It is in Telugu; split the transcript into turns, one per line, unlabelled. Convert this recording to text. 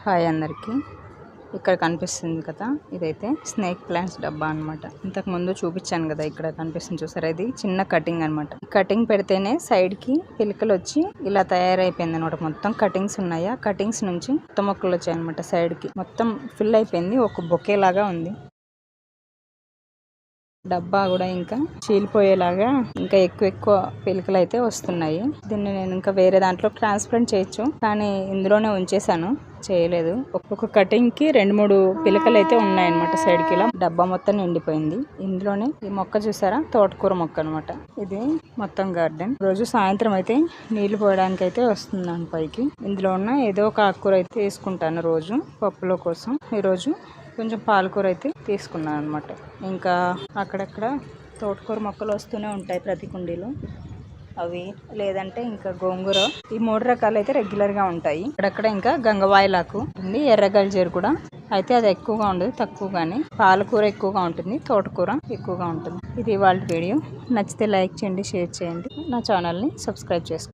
హాయ్ అందరికీ. ఇక్కడ కనిపిస్తుంది కదా, ఇదైతే స్నేక్ ప్లాంట్స్ డబ్బా అనమాట. ఇంతకు ముందు చూపించాను కదా, ఇక్కడ కనిపిస్తుంది చూసారా, ఇది చిన్న కటింగ్ అనమాట. కటింగ్ పెడితేనే సైడ్ కి పిలకలు వచ్చి ఇలా తయారైపోయింది అనమాట. మొత్తం కటింగ్స్ ఉన్నాయా, కటింగ్స్ నుంచి కొత్త మొక్కలు వచ్చాయి అనమాట. సైడ్ కి మొత్తం ఫిల్ అయిపోయింది, ఒక బొకే లాగా ఉంది. డబ్బా కూడా ఇంకా చీలిపోయేలాగా ఇంకా ఎక్కువ పిలకలు అయితే వస్తున్నాయి. దీన్ని నేను ఇంకా వేరే దాంట్లో ట్రాన్స్ప్లాంట్ చేయొచ్చు, కానీ ఇందులోనే ఉంచేసాను, చేయలేదు. ఒక్కొక్క కటింగ్ కి 2-3 పిలకలు అయితే ఉన్నాయన్నమాట. సైడ్ కి ఇలా డబ్బా మొత్తం నిండిపోయింది. ఇందులోనే ఈ మొక్క చూసారా, తోటకూర మొక్క అనమాట. ఇది మొత్తం గార్డెన్. రోజు సాయంత్రం అయితే నీళ్లు పోయడానికి అయితే వస్తున్నాను పైకి. ఇందులో ఉన్న ఏదో ఒక ఆకుకూర అయితే తీసుకుంటాను రోజు పప్పులో కోసం. ఈరోజు కొంచెం పాలకూర అయితే తీసుకున్నాను అనమాట. ఇంకా అక్కడక్కడ తోటకూర మొక్కలు వస్తూనే ఉంటాయి ప్రతి కుండీలో. అవి లేదంటే ఇంకా గోంగూర, ఈ 3 రకాలు అయితే రెగ్యులర్గా ఉంటాయి. అక్కడక్కడ ఇంకా గంగవాయిలాకు ఉంది, ఎర్రగల్జేరు కూడా. అయితే అది ఎక్కువగా ఉండదు, తక్కువగానే. పాలకూర ఎక్కువగా ఉంటుంది, తోటకూర ఎక్కువగా ఉంటుంది. ఇది ఇవాళ వీడియో. నచ్చితే లైక్ చేయండి, షేర్ చేయండి, నా ఛానల్ని సబ్స్క్రైబ్ చేసుకోండి.